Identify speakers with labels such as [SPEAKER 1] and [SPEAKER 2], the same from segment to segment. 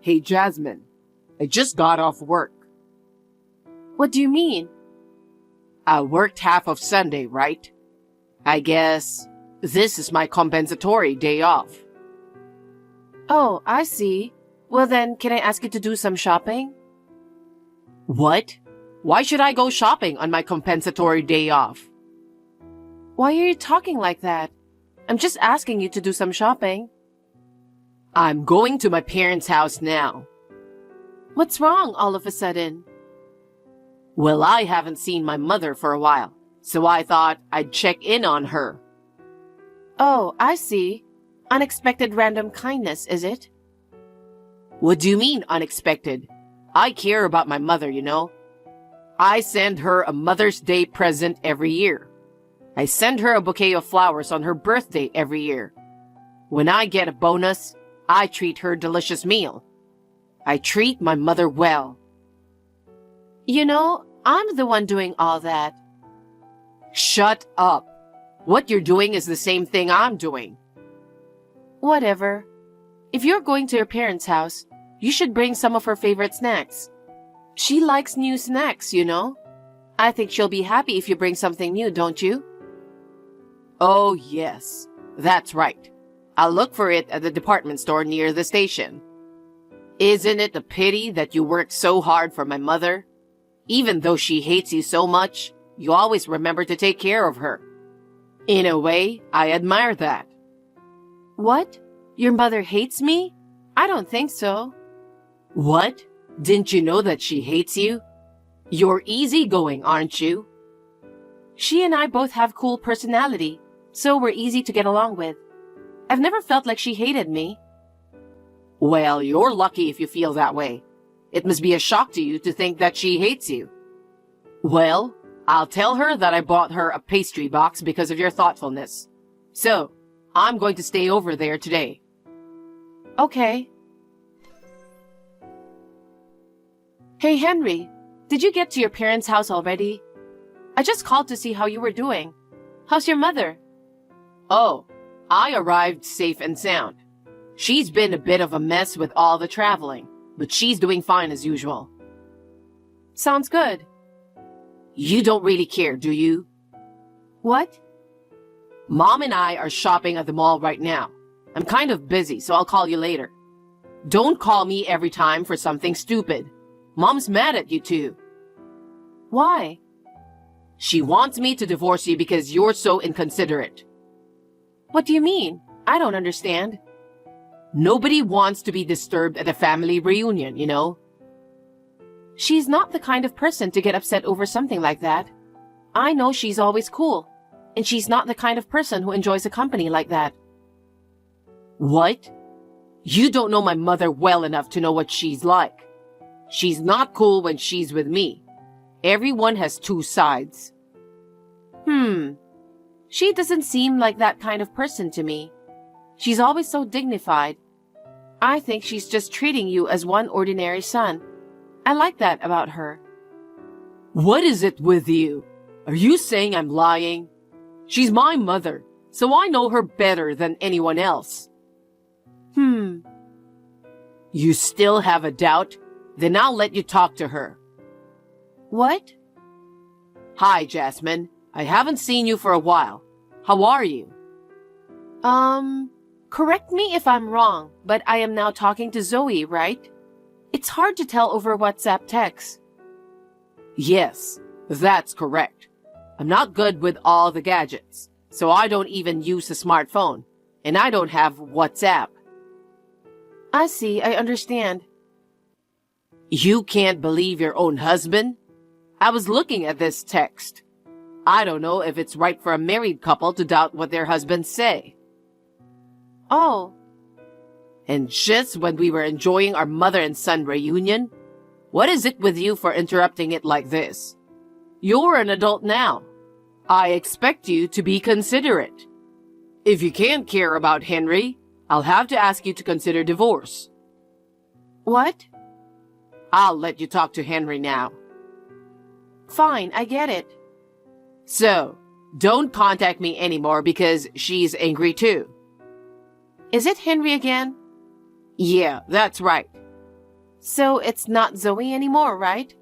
[SPEAKER 1] Hey Jasmine, I just got off work.
[SPEAKER 2] What do you mean?
[SPEAKER 1] I worked half of Sunday, right? I guess this is my compensatory day off.
[SPEAKER 2] Oh, I see. Well then, can I ask you to do some shopping?
[SPEAKER 1] What? Why should I go shopping on my compensatory day off?
[SPEAKER 2] Why are you talking like that? I'm just asking you to do some shopping.
[SPEAKER 1] I'm going to my parents' house now.
[SPEAKER 2] What's wrong all of a sudden?
[SPEAKER 1] Well, I haven't seen my mother for a while, so I thought I'd check in on her.
[SPEAKER 2] Oh, I see. Unexpected random kindness, is it?
[SPEAKER 1] What do you mean, unexpected? I care about my mother, you know. I send her a Mother's Day present every year. I send her a bouquet of flowers on her birthday every year. When I get a bonus, I treat her a delicious meal. I treat my mother well.
[SPEAKER 2] You know, I'm the one doing all that.
[SPEAKER 1] Shut up. What you're doing is the same thing I'm doing.
[SPEAKER 2] Whatever. If you're going to your parents' house, you should bring some of her favorite snacks. She likes new snacks, you know. I think she'll be happy if you bring something new, don't you?
[SPEAKER 1] Oh, yes. That's right. I'll look for it at the department store near the station. Isn't it a pity that you worked so hard for my mother? Even though she hates you so much, you always remember to take care of her. In a way, I admire that.
[SPEAKER 2] What? Your mother hates me? I don't think so.
[SPEAKER 1] What? Didn't you know that she hates you? You're easygoing, aren't you?
[SPEAKER 2] She and I both have cool personality, so we're easy to get along with. I've never felt like she hated me.
[SPEAKER 1] Well, you're lucky if you feel that way. It must be a shock to you to think that she hates you. Well, I'll tell her that I bought her a pastry box because of your thoughtfulness. So, I'm going to stay over there today.
[SPEAKER 2] Okay. Hey, Henry, did you get to your parents' house already? I just called to see how you were doing. How's your mother?
[SPEAKER 1] Oh, I arrived safe and sound. She's been a bit of a mess with all the traveling, but she's doing fine as usual.
[SPEAKER 2] Sounds good.
[SPEAKER 1] You don't really care, do you?
[SPEAKER 2] What?
[SPEAKER 1] Mom and I are shopping at the mall right now. I'm kind of busy, so I'll call you later. Don't call me every time for something stupid. Mom's mad at you too.
[SPEAKER 2] Why?
[SPEAKER 1] She wants me to divorce you because you're so inconsiderate.
[SPEAKER 2] What do you mean? I don't understand.
[SPEAKER 1] Nobody wants to be disturbed at a family reunion, you know?
[SPEAKER 2] She's not the kind of person to get upset over something like that. I know she's always cool, and she's not the kind of person who enjoys a company like that.
[SPEAKER 1] What? You don't know my mother well enough to know what she's like. She's not cool when she's with me. Everyone has two sides.
[SPEAKER 2] She doesn't seem like that kind of person to me. She's always so dignified. I think she's just treating you as one ordinary son. I like that about her.
[SPEAKER 1] What is it with you? Are you saying I'm lying? She's my mother, so I know her better than anyone else. You still have a doubt? Then I'll let you talk to her.
[SPEAKER 2] What?
[SPEAKER 1] Hi, Jasmine. I haven't seen you for a while. How are you?
[SPEAKER 2] Correct me if I'm wrong, but I am now talking to Zoe, right? It's hard to tell over WhatsApp text.
[SPEAKER 1] Yes, that's correct. I'm not good with all the gadgets, so I don't even use a smartphone, and I don't have WhatsApp.
[SPEAKER 2] I see, I understand.
[SPEAKER 1] You can't believe your own husband? I was looking at this text. I don't know if it's right for a married couple to doubt what their husbands say.
[SPEAKER 2] Oh.
[SPEAKER 1] And just when we were enjoying our mother and son reunion, what is it with you for interrupting it like this? You're an adult now. I expect you to be considerate. If you can't care about Henry, I'll have to ask you to consider divorce.
[SPEAKER 2] What?
[SPEAKER 1] I'll let you talk to Henry now.
[SPEAKER 2] Fine, I get it.
[SPEAKER 1] So, don't contact me anymore because she's angry too.
[SPEAKER 2] Is it Henry again?
[SPEAKER 1] Yeah, that's right.
[SPEAKER 2] So it's not Zoe anymore, right?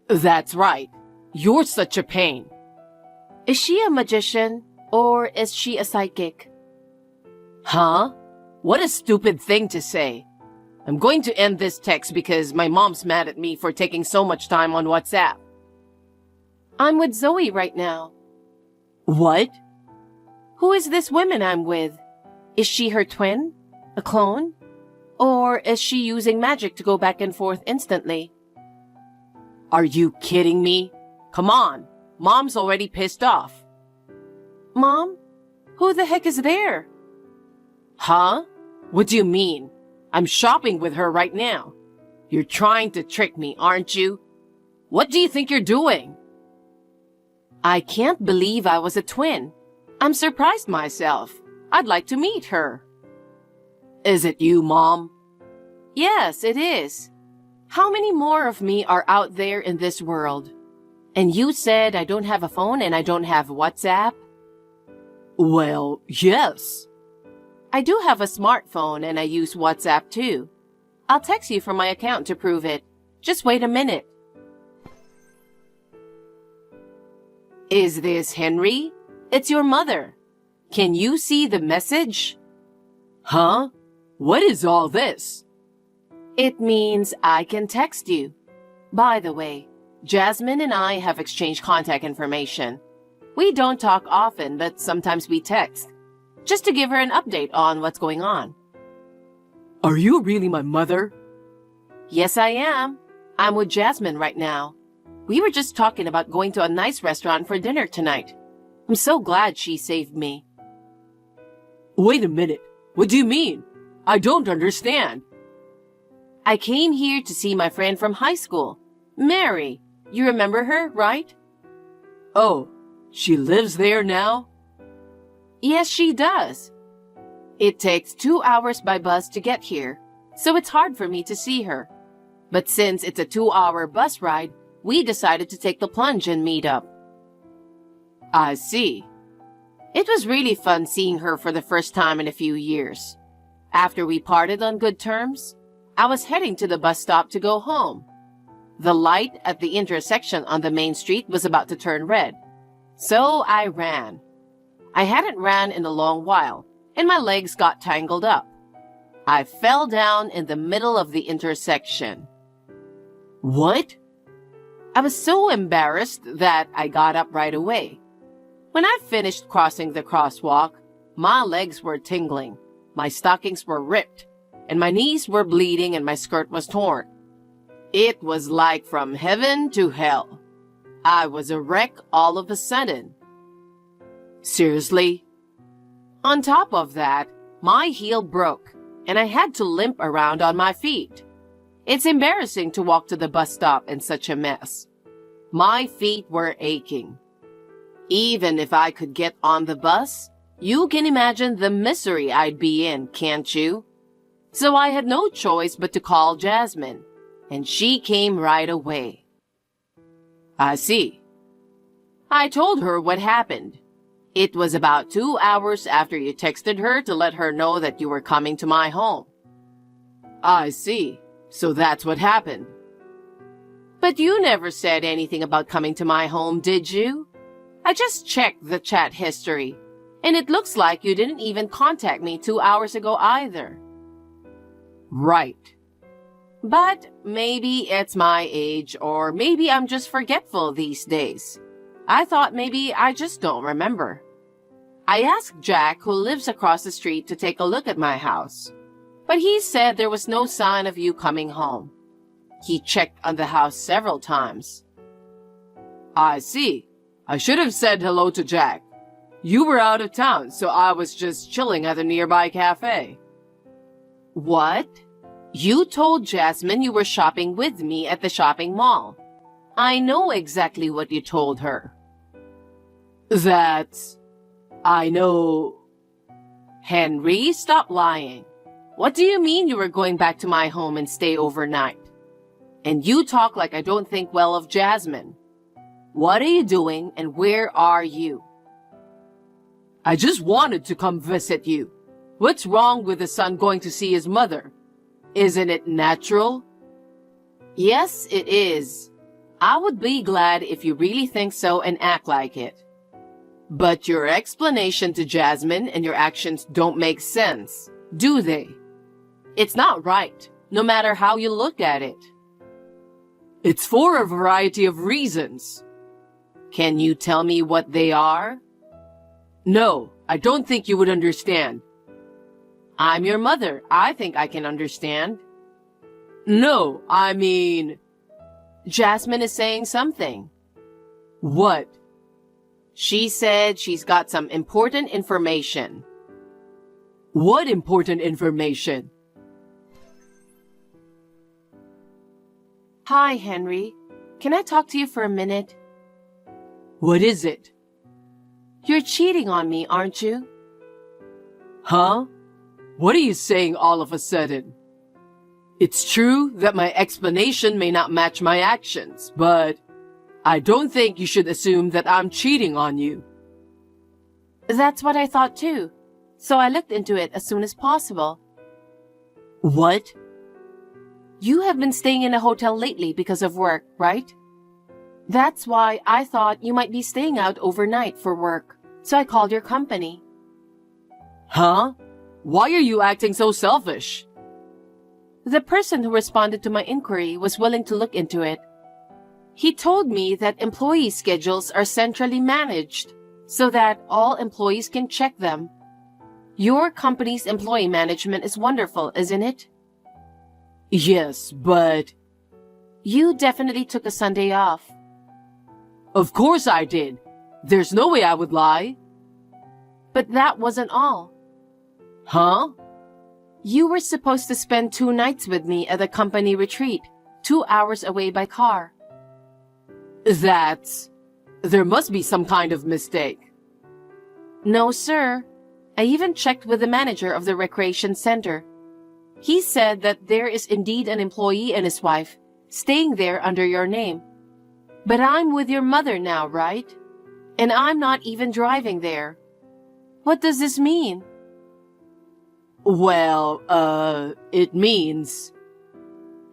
[SPEAKER 1] That's right. You're such a pain.
[SPEAKER 2] Is she a magician or is she a psychic?
[SPEAKER 1] Huh? What a stupid thing to say. I'm going to end this text because my mom's mad at me for taking so much time on WhatsApp.
[SPEAKER 2] I'm with Zoe right now.
[SPEAKER 1] What?
[SPEAKER 2] Who is this woman I'm with? Is she her twin? A clone? Or is she using magic to go back and forth instantly?
[SPEAKER 1] Are you kidding me? Come on. Mom's already pissed off.
[SPEAKER 2] Mom? Who the heck is there?
[SPEAKER 1] Huh? What do you mean? I'm shopping with her right now. You're trying to trick me, aren't you? What do you think you're doing?
[SPEAKER 2] I can't believe I was a twin. I'm surprised myself. I'd like to meet her.
[SPEAKER 1] Is it you, Mom?
[SPEAKER 2] Yes, it is. How many more of me are out there in this world? And you said I don't have a phone and I don't have WhatsApp?
[SPEAKER 1] Well, yes.
[SPEAKER 2] I do have a smartphone and I use WhatsApp too. I'll text you from my account to prove it. Just wait a minute.
[SPEAKER 1] Is this Henry? It's your mother. Can you see the message? Huh? What is all this?
[SPEAKER 2] It means I can text you. By the way, Jasmine and I have exchanged contact information. We don't talk often, but sometimes we text, just to give her an update on what's going on.
[SPEAKER 1] Are you really my mother?
[SPEAKER 2] Yes, I am. I'm with Jasmine right now. We were just talking about going to a nice restaurant for dinner tonight. I'm so glad she saved me.
[SPEAKER 1] Wait a minute. What do you mean? I don't understand.
[SPEAKER 2] I came here to see my friend from high school, Mary. You remember her, right?
[SPEAKER 1] Oh, she lives there now?
[SPEAKER 2] Yes, she does. It takes 2 hours by bus to get here, so it's hard for me to see her. But since it's a 2-hour bus ride, we decided to take the plunge and meet up.
[SPEAKER 1] I see.
[SPEAKER 2] It was really fun seeing her for the first time in a few years. After we parted on good terms, I was heading to the bus stop to go home. The light at the intersection on the main street was about to turn red, so I ran. I hadn't ran in a long while, and my legs got tangled up. I fell down in the middle of the intersection.
[SPEAKER 1] What?
[SPEAKER 2] I was so embarrassed that I got up right away. When I finished crossing the crosswalk, my legs were tingling, my stockings were ripped, and my knees were bleeding and my skirt was torn. It was like from heaven to hell. I was a wreck all of a sudden.
[SPEAKER 1] Seriously?
[SPEAKER 2] On top of that, my heel broke, and I had to limp around on my feet. It's embarrassing to walk to the bus stop in such a mess. My feet were aching. Even if I could get on the bus, you can imagine the misery I'd be in, can't you? So I had no choice but to call Jasmine, and she came right away.
[SPEAKER 1] I see.
[SPEAKER 2] I told her what happened. It was about 2 hours after you texted her to let her know that you were coming to my home.
[SPEAKER 1] I see. So that's what happened.
[SPEAKER 2] But you never said anything about coming to my home, did you? I just checked the chat history, and it looks like you didn't even contact me 2 hours ago either.
[SPEAKER 1] Right.
[SPEAKER 2] But maybe it's my age, or maybe I'm just forgetful these days. I thought maybe I just don't remember. I asked Jack, who lives across the street, to take a look at my house, but he said there was no sign of you coming home. He checked on the house several times.
[SPEAKER 1] I see. I should have said hello to Jack. You were out of town, so I was just chilling at a nearby cafe.
[SPEAKER 2] What? You told Jasmine you were shopping with me at the shopping mall. I know exactly what you told her.
[SPEAKER 1] I know.
[SPEAKER 2] Henry, stop lying. What do you mean you were going back to my home and stay overnight? And you talk like I don't think well of Jasmine. What are you doing and where are you?
[SPEAKER 1] I just wanted to come visit you. What's wrong with a son going to see his mother? Isn't it natural? Yes, it is. I would be glad if you really think so and act like it. But your explanation to Jasmine and your actions don't make sense, do they? It's not right, no matter how you look at it. It's for a variety of reasons. Can you tell me what they are? No, I don't think you would understand. I'm your mother. I think I can understand. No, I mean...
[SPEAKER 2] Jasmine is saying something.
[SPEAKER 1] What?
[SPEAKER 2] She said she's got some important information.
[SPEAKER 1] What important information?
[SPEAKER 2] Hi, Henry. Can I talk to you for a minute?
[SPEAKER 1] What is it?
[SPEAKER 2] You're cheating on me, aren't you?
[SPEAKER 1] Huh? What are you saying all of a sudden? It's true that my explanation may not match my actions, but I don't think you should assume that I'm cheating on you.
[SPEAKER 2] That's what I thought too. So I looked into it as soon as possible.
[SPEAKER 1] What?
[SPEAKER 2] You have been staying in a hotel lately because of work, right? That's why I thought you might be staying out overnight for work. So I called your company.
[SPEAKER 1] Huh? Why are you acting so selfish?
[SPEAKER 2] The person who responded to my inquiry was willing to look into it. He told me that employee schedules are centrally managed so that all employees can check them. Your company's employee management is wonderful, isn't it?
[SPEAKER 1] Yes, but...
[SPEAKER 2] You definitely took a Sunday off.
[SPEAKER 1] Of course I did. There's no way I would lie.
[SPEAKER 2] But that wasn't all.
[SPEAKER 1] Huh?
[SPEAKER 2] You were supposed to spend 2 nights with me at a company retreat, 2 hours away by car.
[SPEAKER 1] There must be some kind of mistake.
[SPEAKER 2] No, sir. I even checked with the manager of the recreation center. He said that there is indeed an employee and his wife staying there under your name. But I'm with your mother now, right? And I'm not even driving there. What does this mean?
[SPEAKER 1] Well, it means...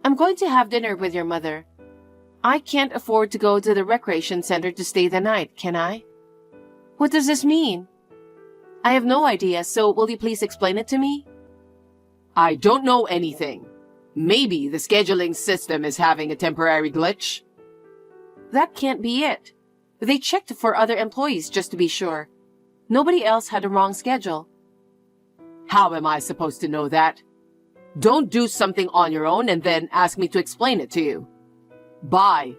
[SPEAKER 2] I'm going to have dinner with your mother. I can't afford to go to the recreation center to stay the night, can I? What does this mean? I have no idea, so will you please explain it to me?
[SPEAKER 1] I don't know anything. Maybe the scheduling system is having a temporary glitch.
[SPEAKER 2] That can't be it. They checked for other employees just to be sure. Nobody else had a wrong schedule.
[SPEAKER 1] How am I supposed to know that? Don't do something on your own and then ask me to explain it to you. Bye.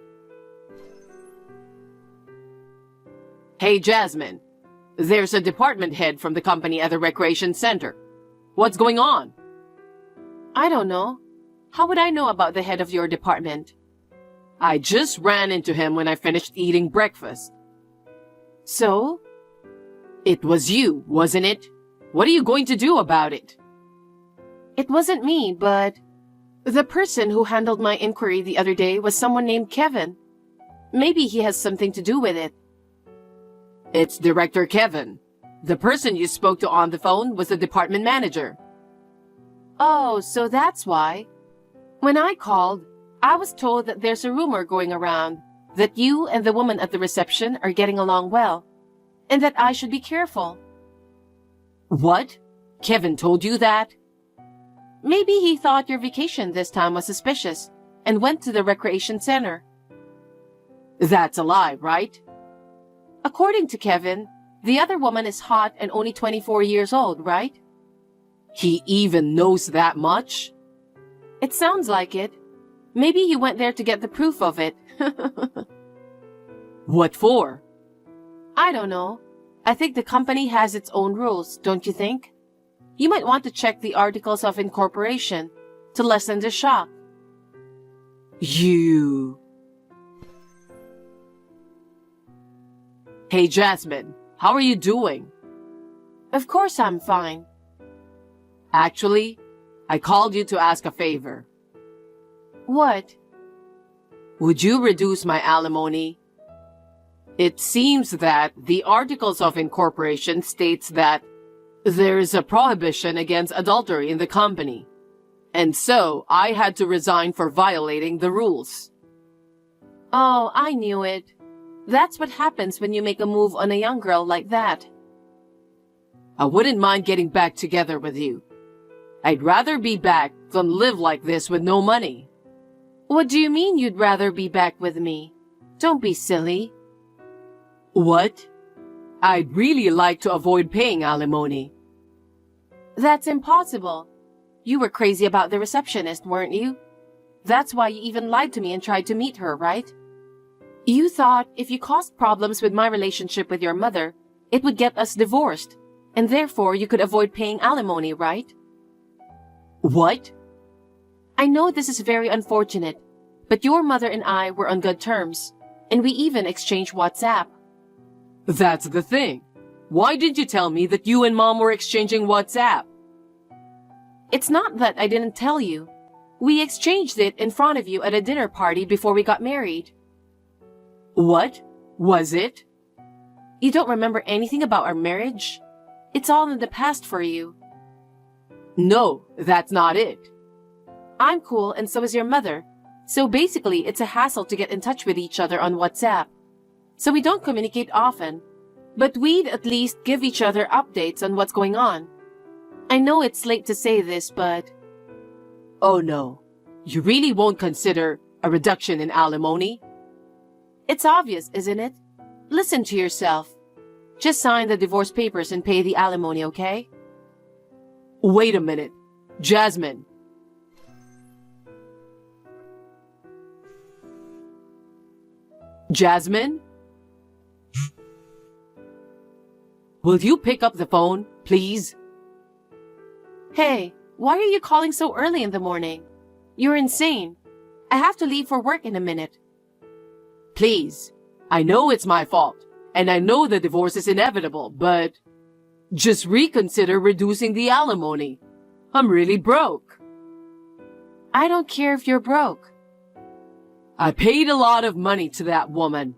[SPEAKER 1] Hey, Jasmine. There's a department head from the company at the recreation center. What's going on?
[SPEAKER 2] I don't know. How would I know about the head of your department?
[SPEAKER 1] I just ran into him when I finished eating breakfast.
[SPEAKER 2] So?
[SPEAKER 1] It was you, wasn't it? What are you going to do about it?
[SPEAKER 2] It wasn't me, but the person who handled my inquiry the other day was someone named Kevin. Maybe he has something to do with it.
[SPEAKER 1] It's Director Kevin. The person you spoke to on the phone was the department manager.
[SPEAKER 2] Oh, so that's why. When I called, I was told that there's a rumor going around that you and the woman at the reception are getting along well, and that I should be careful.
[SPEAKER 1] What? Kevin told you that?
[SPEAKER 2] Maybe he thought your vacation this time was suspicious and went to the recreation center.
[SPEAKER 1] That's a lie, right?
[SPEAKER 2] According to Kevin, the other woman is hot and only 24 years old, right?
[SPEAKER 1] He even knows that much?
[SPEAKER 2] It sounds like it. Maybe he went there to get the proof of it.
[SPEAKER 1] What for?
[SPEAKER 2] I don't know. I think the company has its own rules, don't you think? You might want to check the articles of incorporation to lessen the shock.
[SPEAKER 1] You... Hey, Jasmine, how are you doing?
[SPEAKER 2] Of course I'm fine.
[SPEAKER 1] Actually, I called you to ask a favor.
[SPEAKER 2] What?
[SPEAKER 1] Would you reduce my alimony? It seems that the Articles of Incorporation states that there is a prohibition against adultery in the company, And so I had to resign for violating the rules.
[SPEAKER 2] Oh, I knew it. That's what happens when you make a move on a young girl like that.
[SPEAKER 1] I wouldn't mind getting back together with you. I'd rather be back than live like this with no money.
[SPEAKER 2] What do you mean you'd rather be back with me? Don't be silly.
[SPEAKER 1] What? I'd really like to avoid paying alimony.
[SPEAKER 2] That's impossible. You were crazy about the receptionist, weren't you? That's why you even lied to me and tried to meet her, right? You thought if you caused problems with my relationship with your mother, it would get us divorced, and therefore you could avoid paying alimony, right?
[SPEAKER 1] What?
[SPEAKER 2] I know this is very unfortunate, but your mother and I were on good terms, and we even exchanged WhatsApp.
[SPEAKER 1] That's the thing. Why did you tell me that you and Mom were exchanging WhatsApp?
[SPEAKER 2] It's not that I didn't tell you. We exchanged it in front of you at a dinner party before we got married.
[SPEAKER 1] What? Was it?
[SPEAKER 2] You don't remember anything about our marriage? It's all in the past for you.
[SPEAKER 1] No, that's not it.
[SPEAKER 2] I'm cool and so is your mother. So basically, it's a hassle to get in touch with each other on WhatsApp. So we don't communicate often, but we'd at least give each other updates on what's going on. I know it's late to say this, but...
[SPEAKER 1] Oh no, you really won't consider a reduction in alimony?
[SPEAKER 2] It's obvious, isn't it? Listen to yourself. Just sign the divorce papers and pay the alimony, okay?
[SPEAKER 1] Wait a minute. Jasmine. Jasmine? Will you pick up the phone, please?
[SPEAKER 2] Hey, why are you calling so early in the morning? You're insane. I have to leave for work in a minute.
[SPEAKER 1] Please. I know it's my fault, and I know the divorce is inevitable, but just reconsider reducing the alimony. I'm really broke.
[SPEAKER 2] I don't care if you're broke.
[SPEAKER 1] I paid a lot of money to that woman.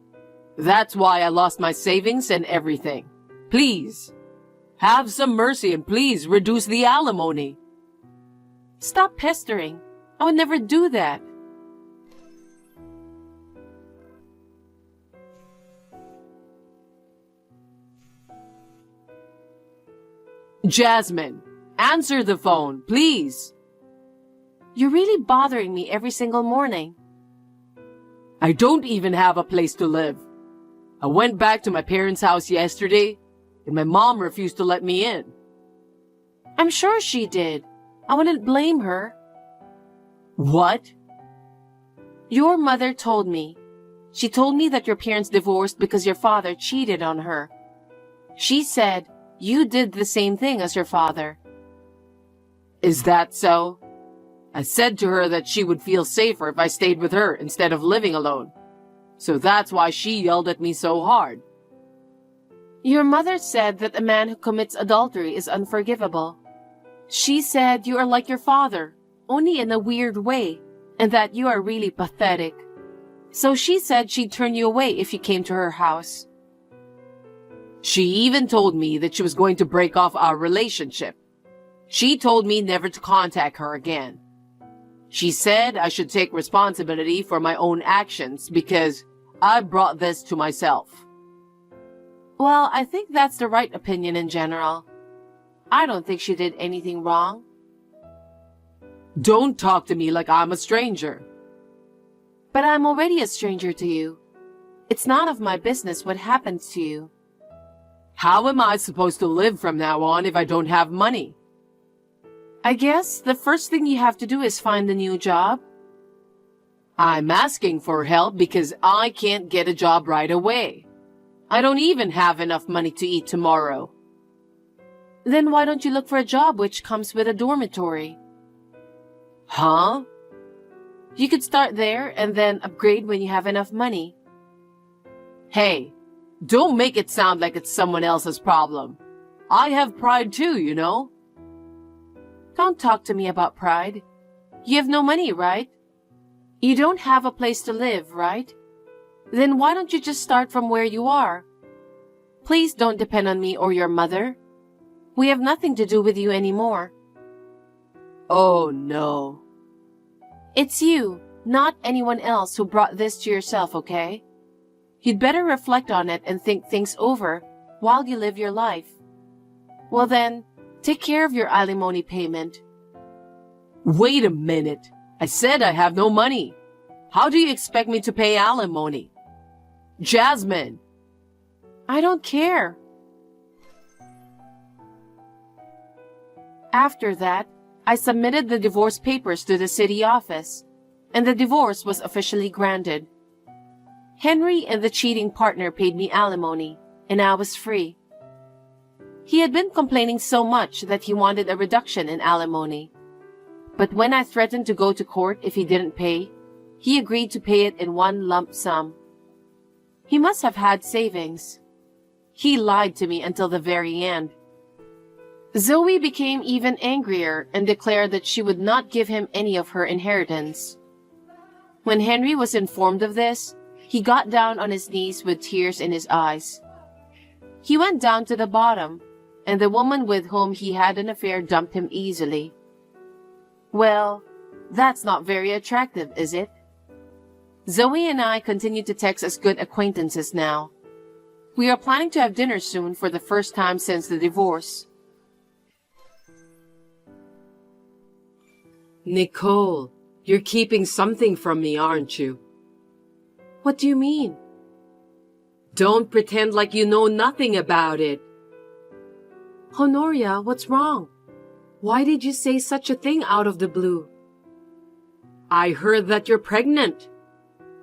[SPEAKER 1] That's why I lost my savings and everything. Please, have some mercy and please reduce the alimony.
[SPEAKER 2] Stop pestering. I would never do that.
[SPEAKER 1] Jasmine, answer the phone, please.
[SPEAKER 2] You're really bothering me every single morning.
[SPEAKER 1] I don't even have a place to live. I went back to my parents' house yesterday, and my mom refused to let me in.
[SPEAKER 2] I'm sure she did. I wouldn't blame her.
[SPEAKER 1] What?
[SPEAKER 2] Your mother told me. She told me that your parents divorced because your father cheated on her. She said you did the same thing as your father.
[SPEAKER 1] Is that so? I said to her that she would feel safer if I stayed with her instead of living alone. So that's why she yelled at me so hard.
[SPEAKER 2] Your mother said that a man who commits adultery is unforgivable. She said you are like your father, only in a weird way, and that you are really pathetic. So she said she'd turn you away if you came to her house.
[SPEAKER 1] She even told me that she was going to break off our relationship. She told me never to contact her again. She said I should take responsibility for my own actions because I brought this to myself.
[SPEAKER 2] Well, I think that's the right opinion in general. I don't think she did anything wrong.
[SPEAKER 1] Don't talk to me like I'm a stranger.
[SPEAKER 2] But I'm already a stranger to you. It's none of my business what happens to you.
[SPEAKER 1] How am I supposed to live from now on if I don't have money?
[SPEAKER 2] I guess the first thing you have to do is find a new job.
[SPEAKER 1] I'm asking for help because I can't get a job right away. I don't even have enough money to eat tomorrow.
[SPEAKER 2] Then why don't you look for a job which comes with a dormitory?
[SPEAKER 1] Huh?
[SPEAKER 2] You could start there and then upgrade when you have enough money.
[SPEAKER 1] Hey, don't make it sound like it's someone else's problem. I have pride too, you know?
[SPEAKER 2] Don't talk to me about pride. You have no money, right? You don't have a place to live, right? Then why don't you just start from where you are? Please don't depend on me or your mother. We have nothing to do with you anymore.
[SPEAKER 1] Oh no.
[SPEAKER 2] It's you, not anyone else, who brought this to yourself, okay? You'd better reflect on it and think things over while you live your life. Well then, take care of your alimony payment.
[SPEAKER 1] Wait a minute. I said I have no money. How do you expect me to pay alimony? Jasmine!
[SPEAKER 2] I don't care. After that, I submitted the divorce papers to the city office, and the divorce was officially granted. Henry and the cheating partner paid me alimony, and I was free. He had been complaining so much that he wanted a reduction in alimony. But when I threatened to go to court if he didn't pay, he agreed to pay it in one lump sum. He must have had savings. He lied to me until the very end. Zoe became even angrier and declared that she would not give him any of her inheritance. When Henry was informed of this, he got down on his knees with tears in his eyes. He went down to the bottom, and the woman with whom he had an affair dumped him easily. Well, that's not very attractive, is it? Zoe and I continue to text as good acquaintances now. We are planning to have dinner soon for the first time since the divorce.
[SPEAKER 1] Nicole, you're keeping something from me, aren't you?
[SPEAKER 2] What do you mean?
[SPEAKER 1] Don't pretend like you know nothing about it.
[SPEAKER 2] Honoria, what's wrong? Why did you say such a thing out of the blue?
[SPEAKER 1] I heard that you're pregnant.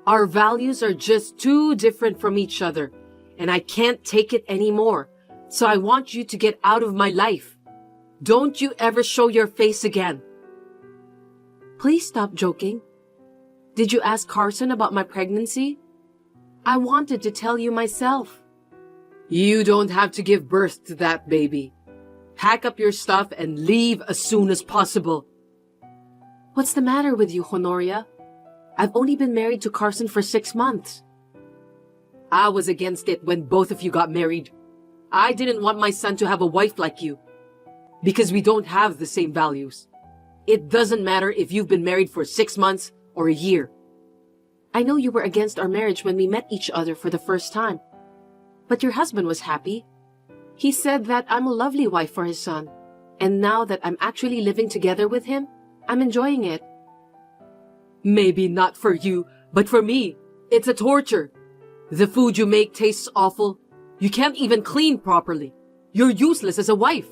[SPEAKER 1] Our values are just too different from each other, and I can't take it anymore, so I want you to get out of my life. Don't you ever show your face again.
[SPEAKER 2] Please stop joking. Did you ask Carson about my pregnancy? I wanted to tell you myself.
[SPEAKER 1] You don't have to give birth to that baby. Pack up your stuff and leave as soon as possible.
[SPEAKER 2] What's the matter with you, Honoria? I've only been married to Carson for 6 months.
[SPEAKER 1] I was against it when both of you got married. I didn't want my son to have a wife like you, because we don't have the same values. It doesn't matter if you've been married for 6 months or a year.
[SPEAKER 2] I know you were against our marriage when we met each other for the first time. But your husband was happy. He said that I'm a lovely wife for his son. And now that I'm actually living together with him, I'm enjoying it.
[SPEAKER 1] Maybe not for you, but for me, it's a torture. The food you make tastes awful. You can't even clean properly. You're useless as a wife.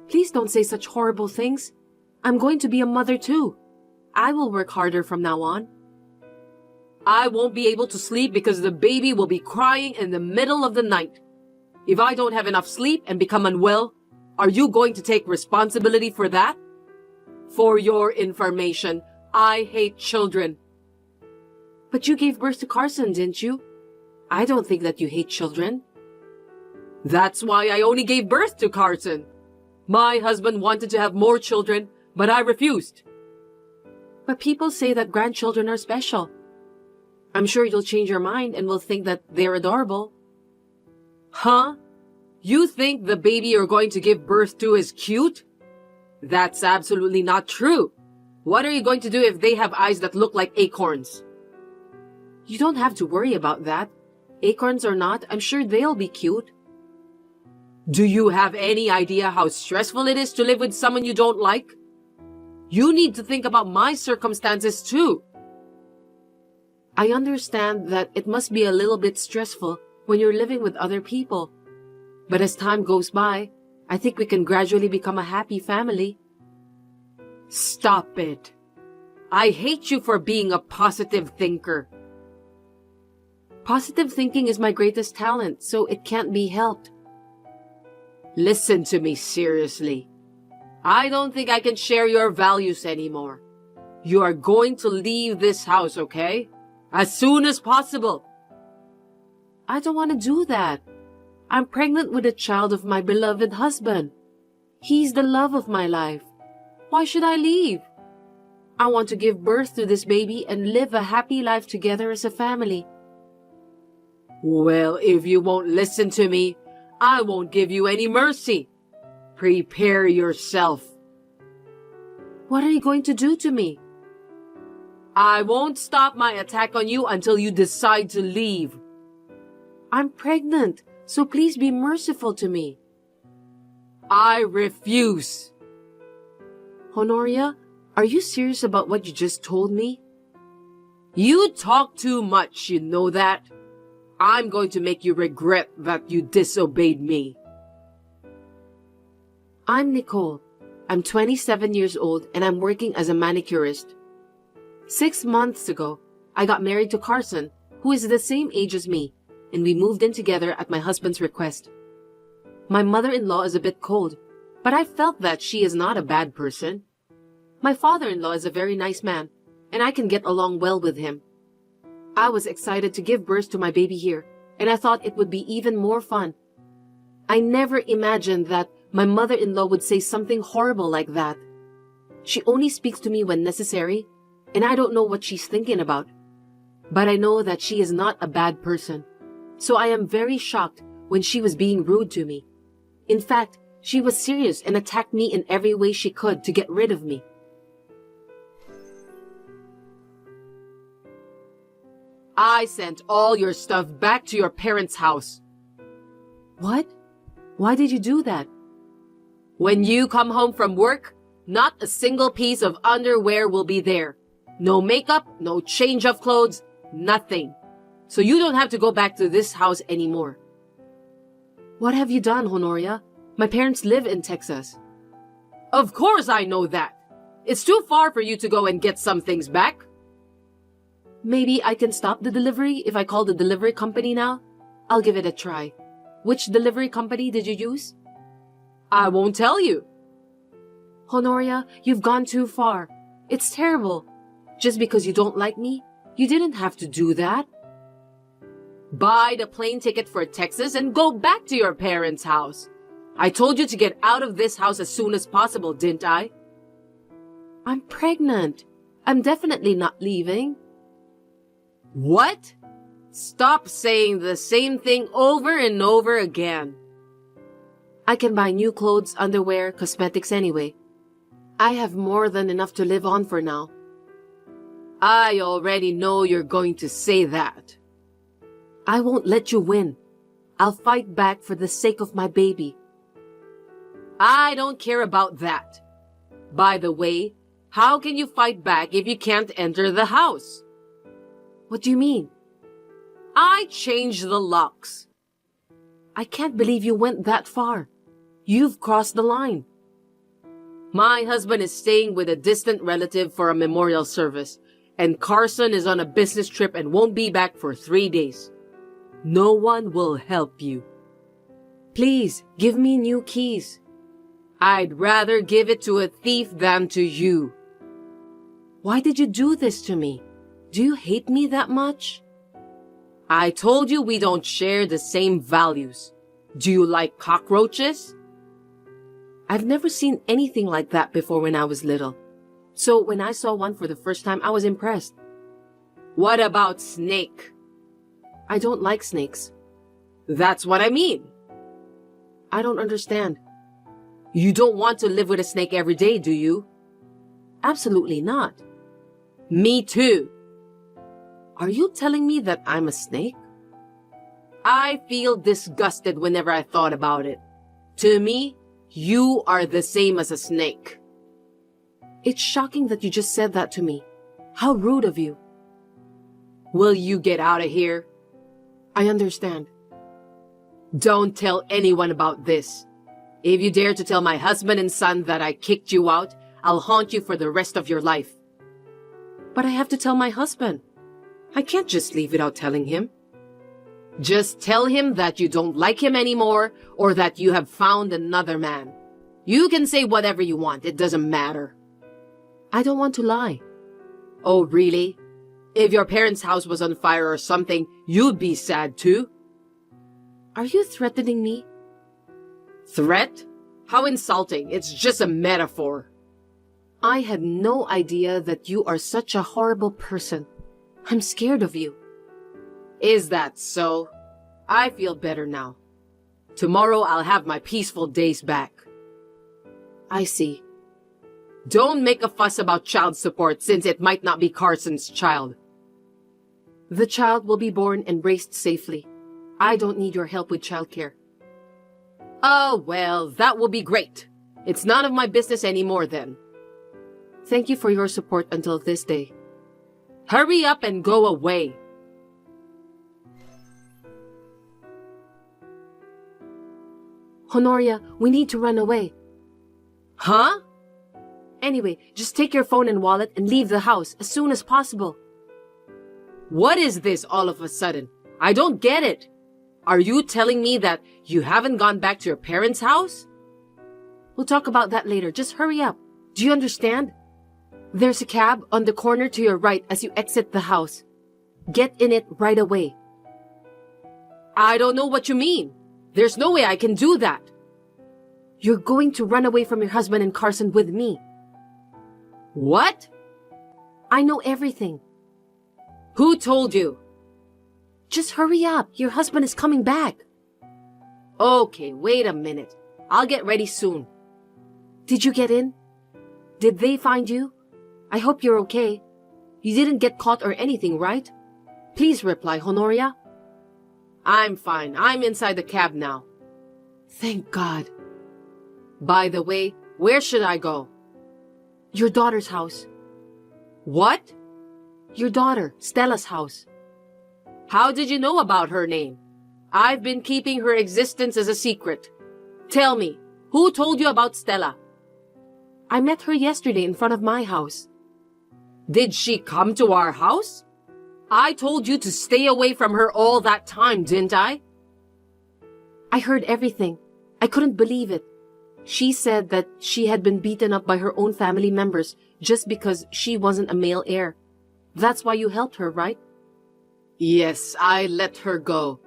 [SPEAKER 2] Please don't say such horrible things. I'm going to be a mother too. I will work harder from now on.
[SPEAKER 1] I won't be able to sleep because the baby will be crying in the middle of the night. If I don't have enough sleep and become unwell, are you going to take responsibility for that? For your information, I hate children.
[SPEAKER 2] But you gave birth to Carson, didn't you? I don't think that you hate children.
[SPEAKER 1] That's why I only gave birth to Carson. My husband wanted to have more children, but I refused.
[SPEAKER 2] But people say that grandchildren are special. I'm sure you'll change your mind and will think that they're adorable.
[SPEAKER 1] Huh? You think the baby you're going to give birth to is cute? That's absolutely not true. What are you going to do if they have eyes that look like acorns?
[SPEAKER 2] You don't have to worry about that. Acorns or not, I'm sure they'll be cute.
[SPEAKER 1] Do you have any idea how stressful it is to live with someone you don't like? You need to think about my circumstances too.
[SPEAKER 2] I understand that it must be a little bit stressful when you're living with other people. But as time goes by, I think we can gradually become a happy family.
[SPEAKER 1] Stop it. I hate you for being a positive thinker.
[SPEAKER 2] Positive thinking is my greatest talent, so it can't be helped.
[SPEAKER 1] Listen to me seriously. I don't think I can share your values anymore. You are going to leave this house, okay? As soon as possible.
[SPEAKER 2] I don't want to do that. I'm pregnant with a child of my beloved husband. He's the love of my life. Why should I leave? I want to give birth to this baby and live a happy life together as a family.
[SPEAKER 1] Well, if you won't listen to me, I won't give you any mercy. Prepare yourself.
[SPEAKER 2] What are you going to do to me?
[SPEAKER 1] I won't stop my attack on you until you decide to leave.
[SPEAKER 2] I'm pregnant, so please be merciful to me.
[SPEAKER 1] I refuse.
[SPEAKER 2] Honoria, are you serious about what you just told me?
[SPEAKER 1] You talk too much, you know that? I'm going to make you regret that you disobeyed me.
[SPEAKER 2] I'm Nicole. I'm 27 years old and I'm working as a manicurist. 6 months ago, I got married to Carson, who is the same age as me, and we moved in together at my husband's request. My mother-in-law is a bit cold, but I felt that she is not a bad person. My father-in-law is a very nice man, and I can get along well with him. I was excited to give birth to my baby here, and I thought it would be even more fun. I never imagined that my mother-in-law would say something horrible like that. She only speaks to me when necessary, and I don't know what she's thinking about. But I know that she is not a bad person, so I am very shocked when she was being rude to me. In fact, she was serious and attacked me in every way she could to get rid of me.
[SPEAKER 1] I sent all your stuff back to your parents' house.
[SPEAKER 2] What? Why did you do that?
[SPEAKER 1] When you come home from work, not a single piece of underwear will be there. No makeup, no change of clothes, nothing. So you don't have to go back to this house anymore.
[SPEAKER 2] What have you done, Honoria? My parents live in Texas.
[SPEAKER 1] Of course I know that. It's too far for you to go and get some things back.
[SPEAKER 2] Maybe I can stop the delivery if I call the delivery company now? I'll give it a try. Which delivery company did you use?
[SPEAKER 1] I won't tell you.
[SPEAKER 2] Honoria, you've gone too far. It's terrible. Just because you don't like me, you didn't have to do that.
[SPEAKER 1] Buy the plane ticket for Texas and go back to your parents' house. I told you to get out of this house as soon as possible, didn't I?
[SPEAKER 2] I'm pregnant. I'm definitely not leaving.
[SPEAKER 1] What? Stop saying the same thing over and over again.
[SPEAKER 2] I can buy new clothes, underwear, cosmetics anyway. I have more than enough to live on for now.
[SPEAKER 1] I already know you're going to say that.
[SPEAKER 2] I won't let you win. I'll fight back for the sake of my baby.
[SPEAKER 1] I don't care about that. By the way, how can you fight back if you can't enter the house?
[SPEAKER 2] What do you mean?
[SPEAKER 1] I changed the locks.
[SPEAKER 2] I can't believe you went that far. You've crossed the line.
[SPEAKER 1] My husband is staying with a distant relative for a memorial service, and Carson is on a business trip and won't be back for 3 days. No one will help you.
[SPEAKER 2] Please, give me new keys.
[SPEAKER 1] I'd rather give it to a thief than to you.
[SPEAKER 2] Why did you do this to me? Do you hate me that much?
[SPEAKER 1] I told you we don't share the same values. Do you like cockroaches?
[SPEAKER 2] I've never seen anything like that before when I was little. So when I saw one for the first time, I was impressed.
[SPEAKER 1] What about snake?
[SPEAKER 2] I don't like snakes.
[SPEAKER 1] That's what I mean.
[SPEAKER 2] I don't understand.
[SPEAKER 1] You don't want to live with a snake every day, do you?
[SPEAKER 2] Absolutely not.
[SPEAKER 1] Me too.
[SPEAKER 2] Are you telling me that I'm a snake?
[SPEAKER 1] I feel disgusted whenever I thought about it. To me, you are the same as a snake.
[SPEAKER 2] It's shocking that you just said that to me. How rude of you.
[SPEAKER 1] Will you get out of here?
[SPEAKER 2] I understand.
[SPEAKER 1] Don't tell anyone about this. If you dare to tell my husband and son that I kicked you out, I'll haunt you for the rest of your life.
[SPEAKER 2] But I have to tell my husband. I can't just leave without telling him.
[SPEAKER 1] Just tell him that you don't like him anymore or that you have found another man. You can say whatever you want. It doesn't matter.
[SPEAKER 2] I don't want to lie.
[SPEAKER 1] Oh, really? If your parents' house was on fire or something, you'd be sad too.
[SPEAKER 2] Are you threatening me?
[SPEAKER 1] Threat? How insulting. It's just a metaphor.
[SPEAKER 2] I had no idea that you are such a horrible person. I'm scared of you.
[SPEAKER 1] Is that so? I feel better now. Tomorrow I'll have my peaceful days back.
[SPEAKER 2] I see.
[SPEAKER 1] Don't make a fuss about child support since it might not be Carson's child.
[SPEAKER 2] The child will be born and raised safely. I don't need your help with childcare.
[SPEAKER 1] Oh, well, that will be great. It's none of my business anymore then.
[SPEAKER 2] Thank you for your support until this day.
[SPEAKER 1] Hurry up and go away.
[SPEAKER 2] Honoria, we need to run away.
[SPEAKER 1] Huh?
[SPEAKER 2] Anyway, just take your phone and wallet and leave the house as soon as possible.
[SPEAKER 1] What is this all of a sudden? I don't get it. Are you telling me that you haven't gone back to your parents' house?
[SPEAKER 2] We'll talk about that later. Just hurry up. Do you understand? There's a cab on the corner to your right as you exit the house. Get in it right away.
[SPEAKER 1] I don't know what you mean. There's no way I can do that.
[SPEAKER 2] You're going to run away from your husband and Carson with me.
[SPEAKER 1] What?
[SPEAKER 2] I know everything.
[SPEAKER 1] Who told you?
[SPEAKER 2] Just hurry up. Your husband is coming back.
[SPEAKER 1] Okay, wait a minute. I'll get ready soon.
[SPEAKER 2] Did you get in? Did they find you? I hope you're okay. You didn't get caught or anything, right? Please reply, Honoria.
[SPEAKER 1] I'm fine. I'm inside the cab now.
[SPEAKER 2] Thank God.
[SPEAKER 1] By the way, where should I go?
[SPEAKER 2] Your daughter's house.
[SPEAKER 1] What?
[SPEAKER 2] Your daughter, Stella's house.
[SPEAKER 1] How did you know about her name? I've been keeping her existence as a secret. Tell me, who told you about Stella?
[SPEAKER 2] I met her yesterday in front of my house.
[SPEAKER 1] Did she come to our house? I told you to stay away from her all that time, didn't I?
[SPEAKER 2] I heard everything. I couldn't believe it. She said that she had been beaten up by her own family members just because she wasn't a male heir. That's why you helped her, right?
[SPEAKER 1] Yes, I let her go.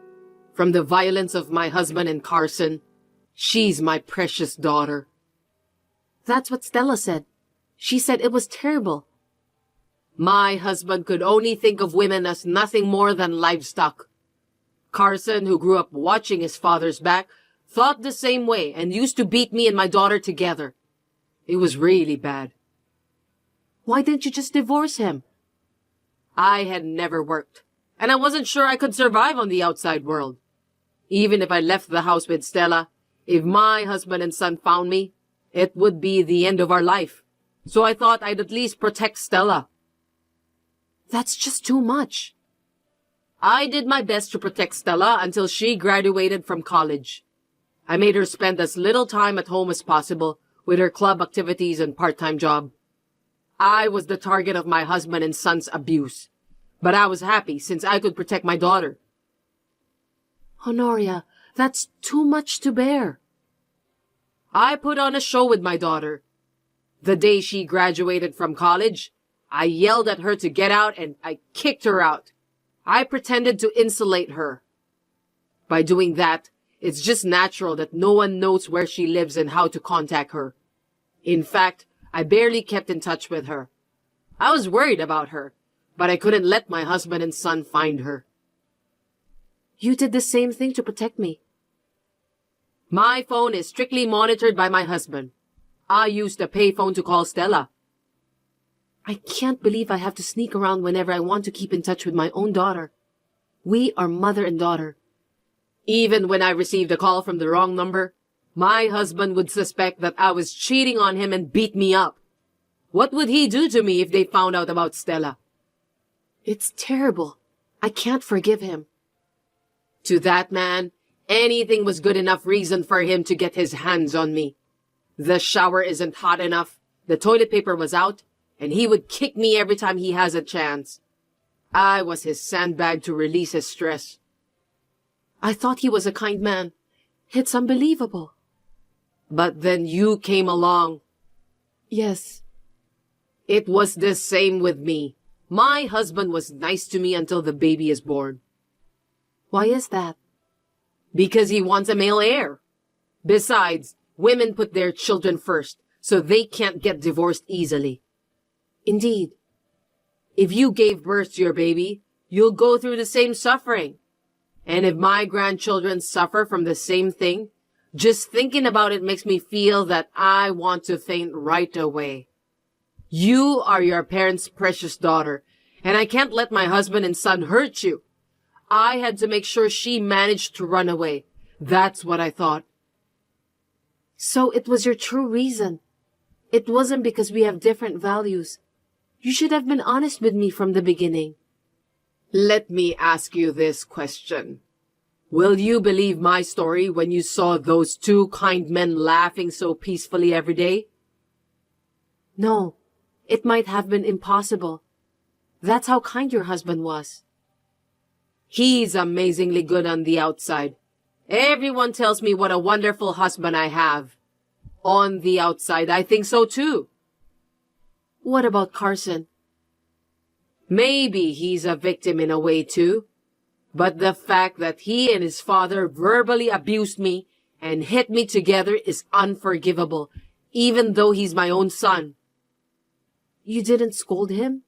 [SPEAKER 1] From the violence of my husband and Carson, she's my precious daughter.
[SPEAKER 2] That's what Stella said. She said it was terrible.
[SPEAKER 1] My husband could only think of women as nothing more than livestock. Carson, who grew up watching his father's back, thought the same way and used to beat me and my daughter together. It was really bad.
[SPEAKER 2] Why didn't you just divorce him?
[SPEAKER 1] I had never worked, and I wasn't sure I could survive on the outside world. Even if I left the house with Stella, if my husband and son found me, it would be the end of our life. So I thought I'd at least protect Stella.
[SPEAKER 2] That's just too much.
[SPEAKER 1] I did my best to protect Stella until she graduated from college. I made her spend as little time at home as possible with her club activities and part-time job. I was the target of my husband and son's abuse, but I was happy since I could protect my daughter.
[SPEAKER 2] Honoria, that's too much to bear.
[SPEAKER 1] I put on a show with my daughter. The day she graduated from college, I yelled at her to get out and I kicked her out. I pretended to insulate her. By doing that, it's just natural that no one knows where she lives and how to contact her. In fact, I barely kept in touch with her. I was worried about her, but I couldn't let my husband and son find her.
[SPEAKER 2] You did the same thing to protect me.
[SPEAKER 1] My phone is strictly monitored by my husband. I used a payphone to call Stella.
[SPEAKER 2] I can't believe I have to sneak around whenever I want to keep in touch with my own daughter. We are mother and daughter.
[SPEAKER 1] Even when I received a call from the wrong number, my husband would suspect that I was cheating on him and beat me up. What would he do to me if they found out about Stella?
[SPEAKER 2] It's terrible. I can't forgive him.
[SPEAKER 1] To that man, anything was good enough reason for him to get his hands on me. The shower isn't hot enough, the toilet paper was out, and he would kick me every time he has a chance. I was his sandbag to release his stress.
[SPEAKER 2] I thought he was a kind man. It's unbelievable.
[SPEAKER 1] But then you came along.
[SPEAKER 2] Yes.
[SPEAKER 1] It was the same with me. My husband was nice to me until the baby is born.
[SPEAKER 2] Why is that?
[SPEAKER 1] Because he wants a male heir. Besides, women put their children first, so they can't get divorced easily.
[SPEAKER 2] Indeed.
[SPEAKER 1] If you gave birth to your baby, you'll go through the same suffering. And if my grandchildren suffer from the same thing, just thinking about it makes me feel that I want to faint right away. You are your parents' precious daughter, and I can't let my husband and son hurt you. I had to make sure she managed to run away. That's what I thought.
[SPEAKER 2] So it was your true reason. It wasn't because we have different values. You should have been honest with me from the beginning.
[SPEAKER 1] Let me ask you this question. Will you believe my story when you saw those two kind men laughing so peacefully every day?
[SPEAKER 2] No, it might have been impossible. That's how kind your husband was.
[SPEAKER 1] He's amazingly good on the outside. Everyone tells me what a wonderful husband I have. On the outside, I think so too.
[SPEAKER 2] What about Carson?
[SPEAKER 1] Maybe he's a victim in a way too. But the fact that he and his father verbally abused me and hit me together is unforgivable, even though he's my own son.
[SPEAKER 2] You didn't scold him?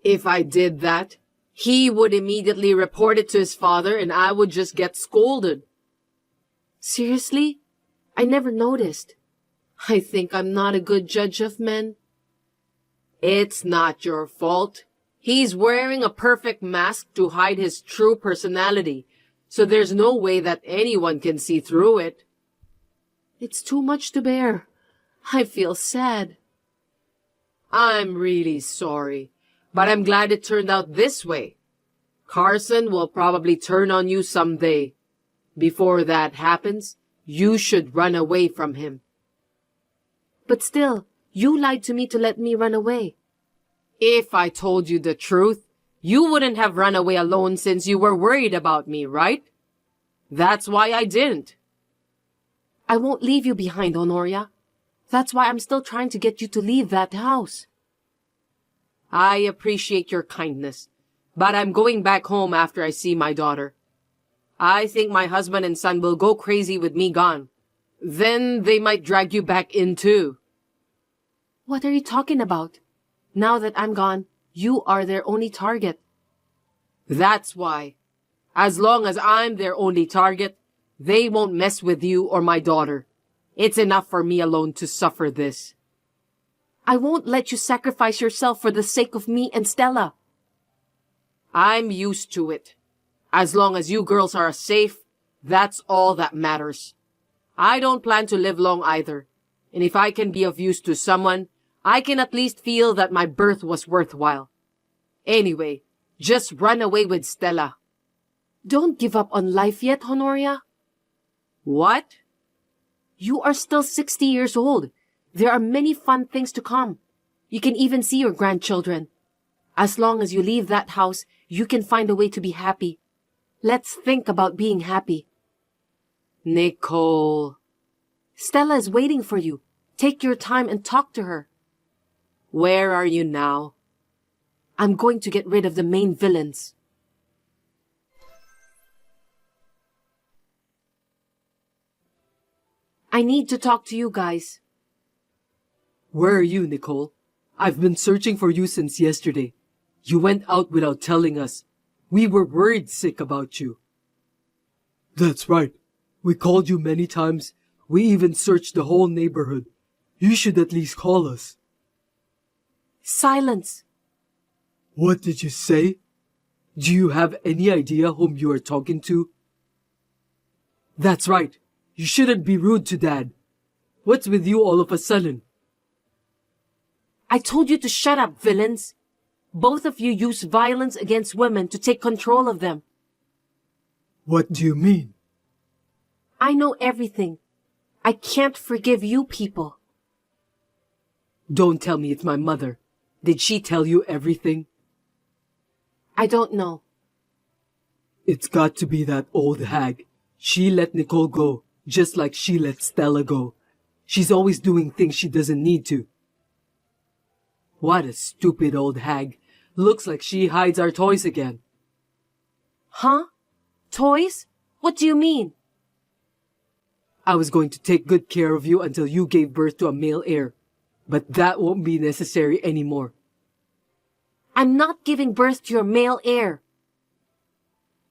[SPEAKER 1] If I did that, he would immediately report it to his father and I would just get scolded.
[SPEAKER 2] Seriously? I never noticed. I think I'm not a good judge of men.
[SPEAKER 1] It's not your fault. He's wearing a perfect mask to hide his true personality, so there's no way that anyone can see through it.
[SPEAKER 2] It's too much to bear. I feel sad.
[SPEAKER 1] I'm really sorry, but I'm glad it turned out this way. Carson will probably turn on you someday. Before that happens, you should run away from him.
[SPEAKER 2] But still, you lied to me to let me run away.
[SPEAKER 1] If I told you the truth, you wouldn't have run away alone since you were worried about me, right? That's why I didn't.
[SPEAKER 2] I won't leave you behind, Honoria. That's why I'm still trying to get you to leave that house.
[SPEAKER 1] I appreciate your kindness, but I'm going back home after I see my daughter. I think my husband and son will go crazy with me gone. Then they might drag you back in too.
[SPEAKER 2] What are you talking about? Now that I'm gone, you are their only target.
[SPEAKER 1] That's why. As long as I'm their only target, they won't mess with you or my daughter. It's enough for me alone to suffer this.
[SPEAKER 2] I won't let you sacrifice yourself for the sake of me and Stella.
[SPEAKER 1] I'm used to it. As long as you girls are safe, that's all that matters. I don't plan to live long either. And if I can be of use to someone, I can at least feel that my birth was worthwhile. Anyway, just run away with Stella.
[SPEAKER 2] Don't give up on life yet, Honoria.
[SPEAKER 1] What?
[SPEAKER 2] You are still 60 years old. There are many fun things to come. You can even see your grandchildren. As long as you leave that house, you can find a way to be happy. Let's think about being happy.
[SPEAKER 1] Nicole.
[SPEAKER 2] Stella is waiting for you. Take your time and talk to her.
[SPEAKER 1] Where are you now?
[SPEAKER 2] I'm going to get rid of the main villains. I need to talk to you guys.
[SPEAKER 3] Where are you, Nicole? I've been searching for you since yesterday. You went out without telling us. We were worried sick about you. That's right. We called you many times. We even searched the whole neighborhood. You should at least call us.
[SPEAKER 2] Silence.
[SPEAKER 3] What did you say? Do you have any idea whom you are talking to? That's right. You shouldn't be rude to Dad. What's with you all of a sudden?
[SPEAKER 2] I told you to shut up, villains. Both of you use violence against women to take control of them.
[SPEAKER 3] What do you mean?
[SPEAKER 2] I know everything. I can't forgive you people.
[SPEAKER 3] Don't tell me it's my mother. Did she tell you everything?
[SPEAKER 2] I don't know.
[SPEAKER 3] It's got to be that old hag. She let Nicole go, just like she let Stella go. She's always doing things she doesn't need to. What a stupid old hag. Looks like she hides our toys again.
[SPEAKER 2] Huh? Toys? What do you mean?
[SPEAKER 3] I was going to take good care of you until you gave birth to a male heir. But that won't be necessary anymore.
[SPEAKER 2] I'm not giving birth to your male heir.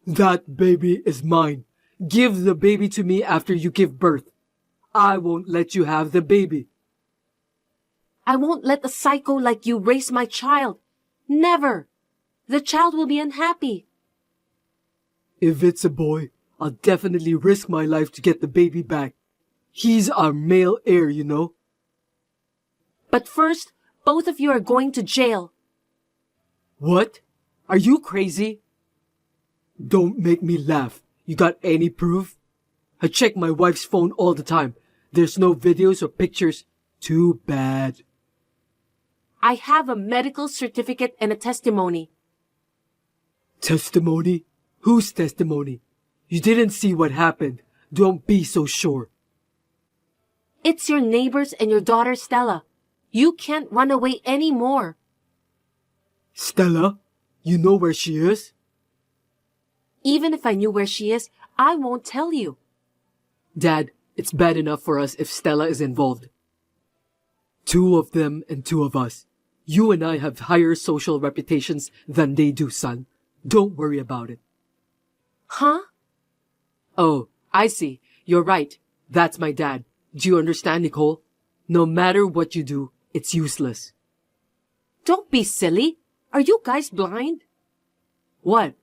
[SPEAKER 3] That baby is mine. Give the baby to me after you give birth. I won't let you have the baby.
[SPEAKER 2] I won't let a psycho like you raise my child. Never. The child will be unhappy.
[SPEAKER 3] If it's a boy, I'll definitely risk my life to get the baby back. He's our male heir, you know.
[SPEAKER 2] But first, both of you are going to jail.
[SPEAKER 3] What? Are you crazy? Don't make me laugh. You got any proof? I check my wife's phone all the time. There's no videos or pictures. Too bad.
[SPEAKER 2] I have a medical certificate and a testimony.
[SPEAKER 3] Testimony? Whose testimony? You didn't see what happened. Don't be so sure.
[SPEAKER 2] It's your neighbors and your daughter Stella. You can't run away anymore.
[SPEAKER 3] Stella? You know where she is?
[SPEAKER 2] Even if I knew where she is, I won't tell you.
[SPEAKER 3] Dad, it's bad enough for us if Stella is involved. Two of them and two of us. You and I have higher social reputations than they do, son. Don't worry about it.
[SPEAKER 2] Huh?
[SPEAKER 3] Oh, I see. You're right. That's my dad. Do you understand, Nicole? No matter what you do, it's useless.
[SPEAKER 2] Don't be silly. Are you guys blind?
[SPEAKER 3] What?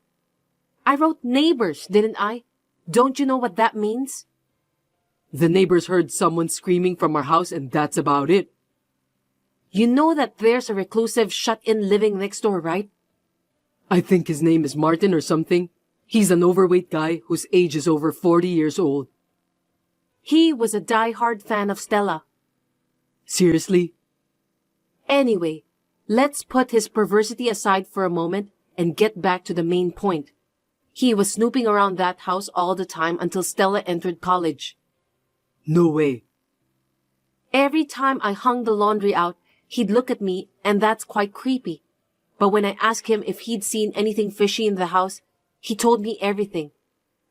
[SPEAKER 2] I wrote neighbors, didn't I? Don't you know what that means?
[SPEAKER 3] The neighbors heard someone screaming from our house and that's about it.
[SPEAKER 2] You know that there's a reclusive shut-in living next door, right?
[SPEAKER 3] I think his name is Martin or something. He's an overweight guy whose age is over 40 years old.
[SPEAKER 2] He was a die-hard fan of Stella.
[SPEAKER 3] Seriously?
[SPEAKER 2] Anyway, let's put his perversity aside for a moment and get back to the main point. He was snooping around that house all the time until Stella entered college.
[SPEAKER 3] No way.
[SPEAKER 2] Every time I hung the laundry out, he'd look at me, and that's quite creepy. But when I asked him if he'd seen anything fishy in the house, he told me everything.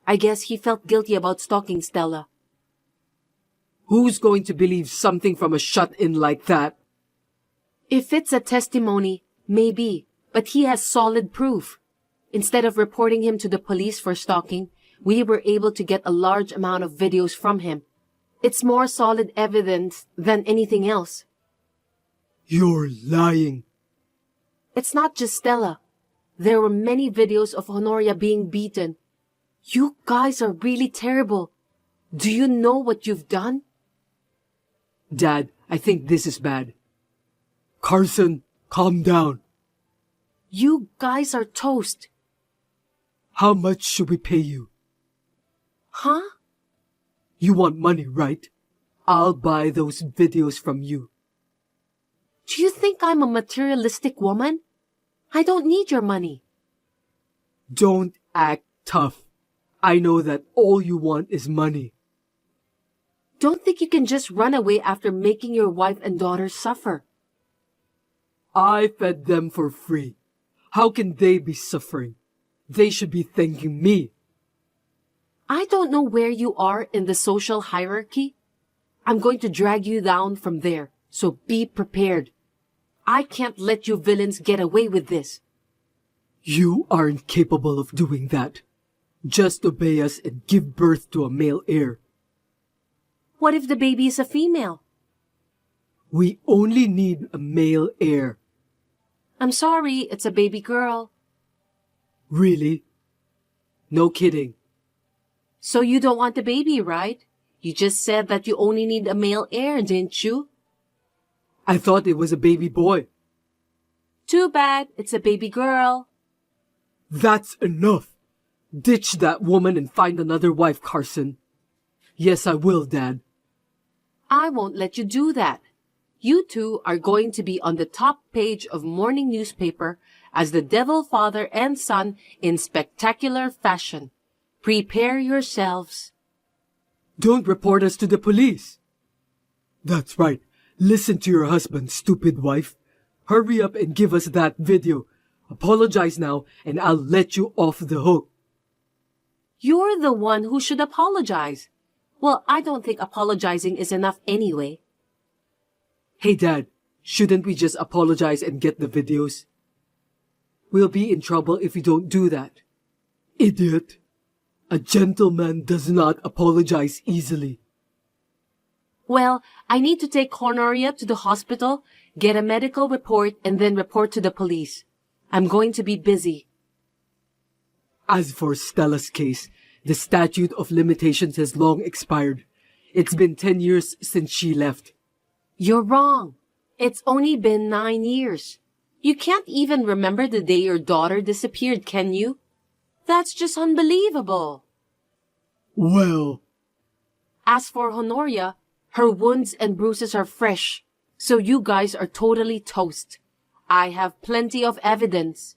[SPEAKER 2] I guess he felt guilty about stalking Stella.
[SPEAKER 3] Who's going to believe something from a shut-in like that?
[SPEAKER 2] If it's a testimony, maybe, but he has solid proof. Instead of reporting him to the police for stalking, we were able to get a large amount of videos from him. It's more solid evidence than anything else.
[SPEAKER 3] You're lying.
[SPEAKER 2] It's not just Stella. There were many videos of Honoria being beaten. You guys are really terrible. Do you know what you've done?
[SPEAKER 3] Dad, I think this is bad. Carson, calm down.
[SPEAKER 2] You guys are toast.
[SPEAKER 3] How much should we pay you?
[SPEAKER 2] Huh?
[SPEAKER 3] You want money, right? I'll buy those videos from you.
[SPEAKER 2] Do you think I'm a materialistic woman? I don't need your money.
[SPEAKER 3] Don't act tough. I know that all you want is money.
[SPEAKER 2] Don't think you can just run away after making your wife and daughter suffer.
[SPEAKER 3] I fed them for free. How can they be suffering? They should be thanking me.
[SPEAKER 2] I don't know where you are in the social hierarchy. I'm going to drag you down from there, so be prepared. I can't let you villains get away with this.
[SPEAKER 3] You aren't capable of doing that. Just obey us and give birth to a male heir.
[SPEAKER 2] What if the baby is a female?
[SPEAKER 3] We only need a male heir.
[SPEAKER 2] I'm sorry, it's a baby girl.
[SPEAKER 3] Really? No kidding.
[SPEAKER 2] So you don't want the baby, right? You just said that you only need a male heir, didn't you?
[SPEAKER 3] I thought it was a baby boy.
[SPEAKER 2] Too bad, it's a baby girl.
[SPEAKER 3] That's enough. Ditch that woman and find another wife, Carson. Yes, I will, Dad.
[SPEAKER 2] I won't let you do that. You two are going to be on the top page of morning newspaper as the devil father and son in spectacular fashion. Prepare yourselves.
[SPEAKER 3] Don't report us to the police. That's right. Listen to your husband, stupid wife. Hurry up and give us that video. Apologize now and I'll let you off the hook.
[SPEAKER 2] You're the one who should apologize. Well, I don't think apologizing is enough anyway.
[SPEAKER 3] Hey, Dad, shouldn't we just apologize and get the videos? We'll be in trouble if we don't do that. Idiot. A gentleman does not apologize easily.
[SPEAKER 2] Well, I need to take Honoria to the hospital. Get a medical report and then report to the police. I'm going to be busy.
[SPEAKER 3] As for Stella's case, the statute of limitations has long expired. It's been 10 years since she left.
[SPEAKER 2] You're wrong. It's only been 9 years. You can't even remember the day your daughter disappeared, can you? That's just unbelievable.
[SPEAKER 3] Well,
[SPEAKER 2] As for Honoria, her wounds and bruises are fresh, so you guys are totally toast. I have plenty of evidence.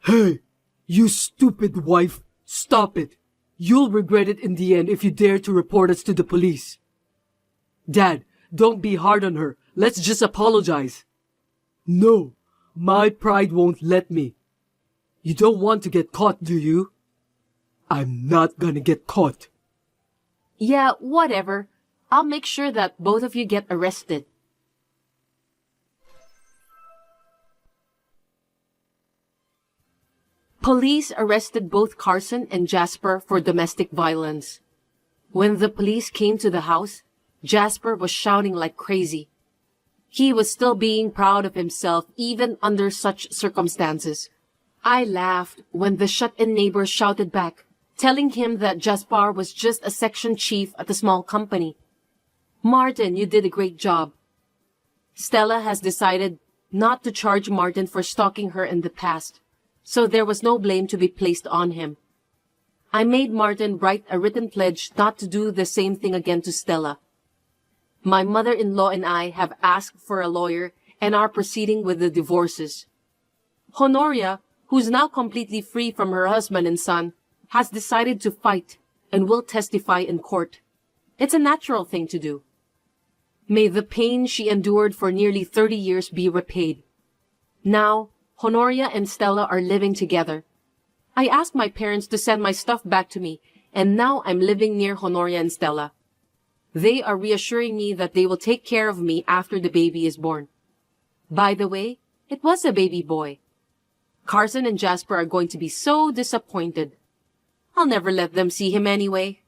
[SPEAKER 3] hey, you stupid wife, stop it. You'll regret it in the end if you dare to report us to the police. Dad, don't be hard on her. Let's just apologize. No, my pride won't let me. You don't want to get caught, do you? I'm not gonna get caught.
[SPEAKER 2] Yeah, whatever. I'll make sure that both of you get arrested. Police arrested both Carson and Jasper for domestic violence. When the police came to the house, Jasper was shouting like crazy. He was still being proud of himself even under such circumstances. I laughed when the shut-in neighbor shouted back, telling him that Jasper was just a section chief at a small company. Martin, you did a great job. Stella has decided not to charge Martin for stalking her in the past, so there was no blame to be placed on him. I made Martin write a written pledge not to do the same thing again to Stella. My mother-in-law and I have asked for a lawyer and are proceeding with the divorces. Honoria, who's now completely free from her husband and son, has decided to fight and will testify in court. It's a natural thing to do. May the pain she endured for nearly 30 years be repaid. Now, Honoria and Stella are living together. I asked my parents to send my stuff back to me, and now I'm living near Honoria and Stella. They are reassuring me that they will take care of me after the baby is born. By the way, it was a baby boy. Carson and Jasper are going to be so disappointed. I'll never let them see him anyway.